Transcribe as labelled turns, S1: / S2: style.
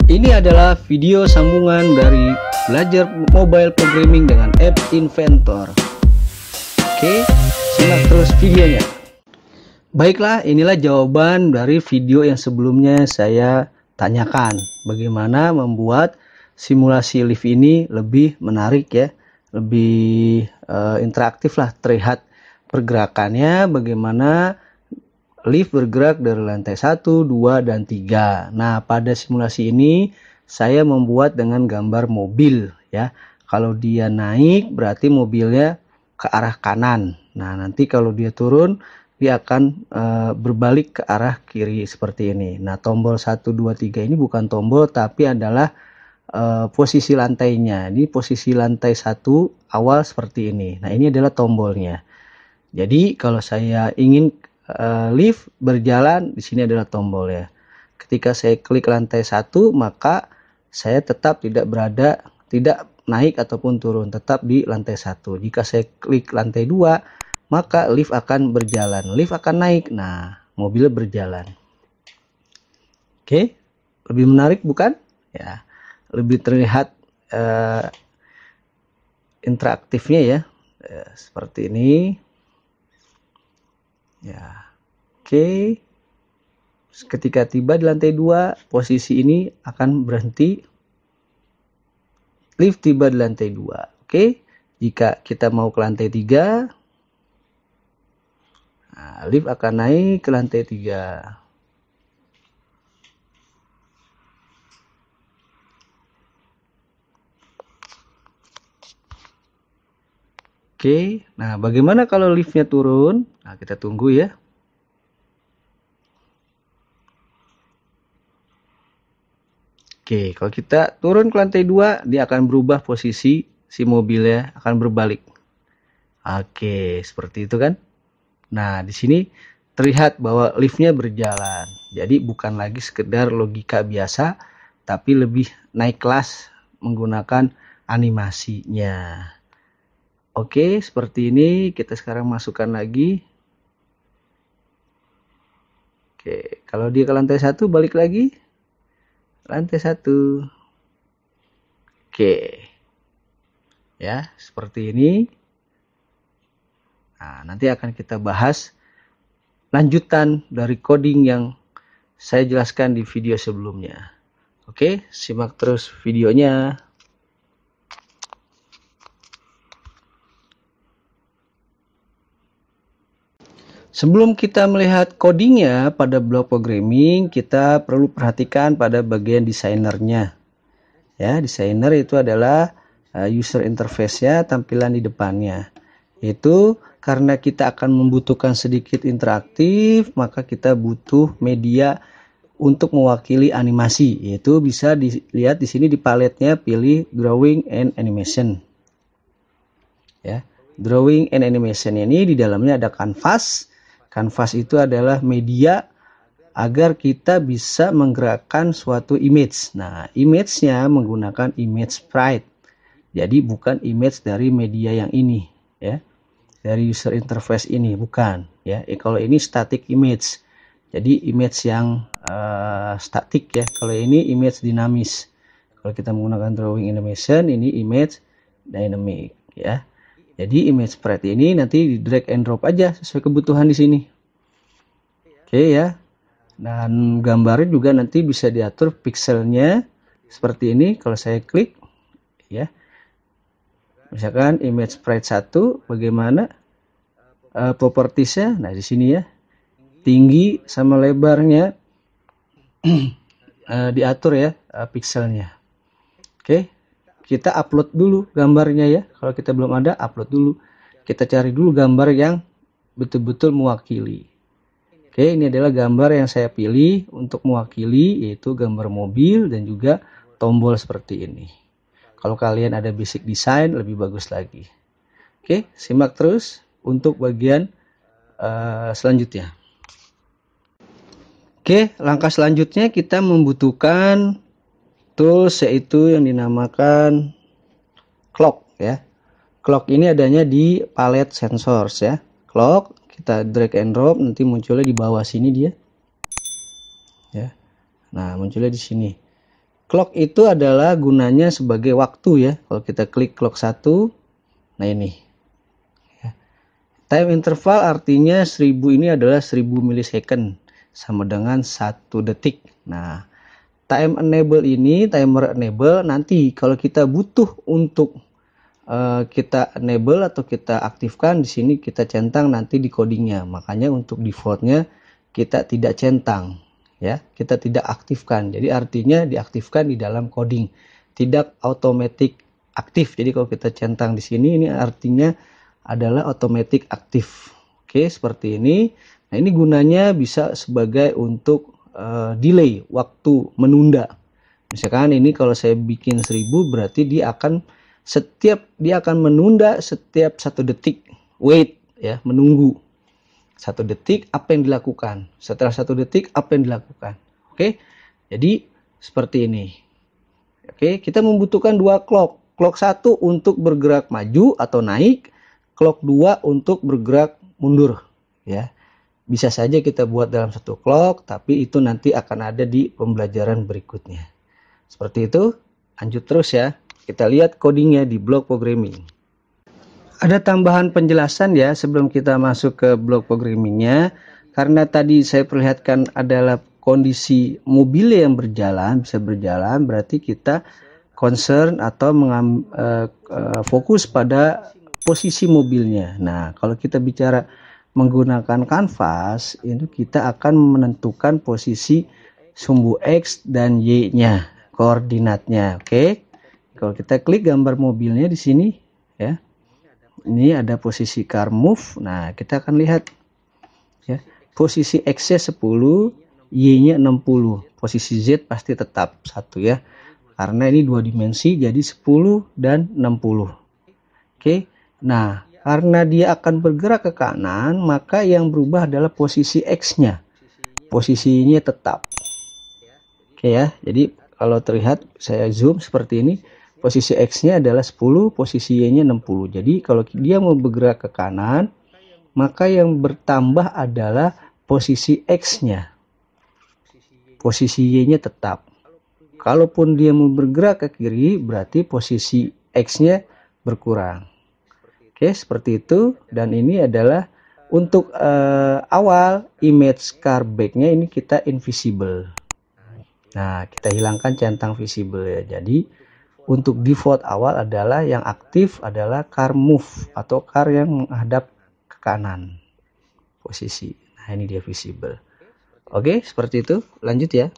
S1: Ini adalah video sambungan dari belajar mobile programming dengan App Inventor. Oke, simak terus videonya. Baiklah, inilah jawaban dari video yang sebelumnya saya tanyakan. Bagaimana membuat simulasi lift ini lebih menarik ya, lebih interaktif lah, terlihat pergerakannya, bagaimana lift bergerak dari lantai 1, 2, dan 3. Nah, pada simulasi ini saya membuat dengan gambar mobil ya. Kalau dia naik berarti mobilnya ke arah kanan. Nah, nanti kalau dia turun dia akan berbalik ke arah kiri seperti ini. Nah, tombol 1, 2, 3 ini bukan tombol tapi adalah posisi lantainya. Ini posisi lantai 1 awal seperti ini. Nah, ini adalah tombolnya. Jadi kalau saya ingin lift berjalan, di sini adalah tombol ya. Ketika saya klik lantai 1, maka saya tetap tidak naik ataupun turun, tetap di lantai 1. Jika saya klik lantai 2, maka lift akan berjalan, lift akan naik. Nah, mobil berjalan. Oke, lebih menarik bukan? Ya, lebih terlihat interaktifnya ya. Seperti ini. Ya, oke. Ketika tiba di lantai 2, posisi ini akan berhenti. Lift tiba di lantai 2. Oke. Jika kita mau ke lantai 3, nah, lift akan naik ke lantai 3. Oke, nah bagaimana kalau liftnya turun? Nah, kita tunggu ya. Oke, kalau kita turun ke lantai 2, dia akan berubah posisi si mobilnya, akan berbalik. Oke, seperti itu kan? Nah, di sini terlihat bahwa liftnya berjalan. Jadi bukan lagi sekedar logika biasa, tapi lebih naik kelas menggunakan animasinya. Oke, seperti ini. Kita sekarang masukkan lagi. Oke, kalau dia ke lantai 1, balik lagi. Lantai 1. Oke. Ya, seperti ini. Nah, nanti akan kita bahas lanjutan dari coding yang saya jelaskan di video sebelumnya. Oke, simak terus videonya. Sebelum kita melihat codingnya pada blok programming, kita perlu perhatikan pada bagian desainernya. Ya, desainer itu adalah user interface-nya, tampilan di depannya. Itu karena kita akan membutuhkan sedikit interaktif, maka kita butuh media untuk mewakili animasi. Yaitu bisa dilihat di sini di paletnya, pilih Drawing and Animation. Ya, Drawing and Animation ini di dalamnya ada canvas. Canvas itu adalah media agar kita bisa menggerakkan suatu image. Nah, image-nya menggunakan image sprite. Jadi bukan image dari media yang ini, ya. Dari user interface ini bukan, ya. Kalau ini static image. Jadi image yang static ya. Kalau ini image dinamis. Kalau kita menggunakan drawing animation, ini image dynamic, ya. Jadi image sprite ini nanti di drag and drop aja sesuai kebutuhan di sini. Oke ya. Dan gambarnya juga nanti bisa diatur pixelnya seperti ini. Kalau saya klik ya. Misalkan image sprite 1 bagaimana propertiesnya. Nah, di sini ya. Tinggi sama lebarnya diatur ya pixelnya. Oke. Kita upload dulu gambarnya ya. Kalau kita belum ada, upload dulu. Kita cari dulu gambar yang betul-betul mewakili. Oke, ini adalah gambar yang saya pilih untuk mewakili, yaitu gambar mobil dan juga tombol seperti ini. Kalau kalian ada basic design, lebih bagus lagi. Oke, simak terus untuk bagian selanjutnya. Oke, langkah selanjutnya kita membutuhkan tools yaitu yang dinamakan clock ya. Clock ini adanya di palet sensors ya. Clock kita drag and drop, nanti munculnya di bawah sini dia. Ya. Nah, munculnya di sini. Clock itu adalah gunanya sebagai waktu ya. Kalau kita klik clock 1, nah ini. Time interval artinya 1000 ini adalah 1000 milisecond sama dengan 1 detik. Nah, time enable ini, timer enable nanti kalau kita butuh untuk kita enable atau kita aktifkan, di sini kita centang nanti di codingnya. Makanya untuk defaultnya kita tidak centang ya, kita tidak aktifkan. Jadi artinya diaktifkan di dalam coding, tidak automatic aktif. Jadi kalau kita centang di sini, ini artinya adalah automatic aktif. Oke, seperti ini. Nah, ini gunanya bisa sebagai untuk delay, waktu menunda. Misalkan ini kalau saya bikin 1000, berarti dia akan menunda setiap 1 detik. Wait ya, menunggu 1 detik apa yang dilakukan, setelah 1 detik apa yang dilakukan. Oke, jadi seperti ini. Oke, kita membutuhkan 2 clock. Clock 1 untuk bergerak maju atau naik, clock 2 untuk bergerak mundur ya. Bisa saja kita buat dalam 1 clock, tapi itu nanti akan ada di pembelajaran berikutnya. Seperti itu, lanjut terus ya. Kita lihat codingnya di blok programming. Ada tambahan penjelasan ya sebelum kita masuk ke blok programmingnya. Karena tadi saya perlihatkan adalah kondisi mobil yang berjalan, bisa berjalan, berarti kita concern atau fokus pada posisi mobilnya. Nah, kalau kita bicara menggunakan kanvas, itu kita akan menentukan posisi sumbu X dan Y-nya, koordinatnya. Oke. Kalau kita klik gambar mobilnya di sini ya. Ini ada posisi car move. Nah, kita akan lihat ya. Posisi X-nya 10, Y-nya 60. Posisi Z pasti tetap 1 ya. Karena ini 2 dimensi jadi 10 dan 60. Oke. Nah, karena dia akan bergerak ke kanan, maka yang berubah adalah posisi X-nya. Posisinya tetap. Oke ya. Jadi kalau terlihat saya zoom seperti ini. Posisi X-nya adalah 10, posisi Y-nya 60. Jadi kalau dia mau bergerak ke kanan, maka yang bertambah adalah posisi X-nya. Posisi Y-nya tetap. Kalaupun dia mau bergerak ke kiri, berarti posisi X-nya berkurang. Oke, seperti itu. Dan ini adalah untuk awal image car back-nya ini kita invisible. Nah, kita hilangkan centang visible ya. Jadi untuk default awal adalah yang aktif adalah car move atau car yang menghadap ke kanan posisi. Nah, ini dia visible. Oke, seperti itu. Lanjut ya.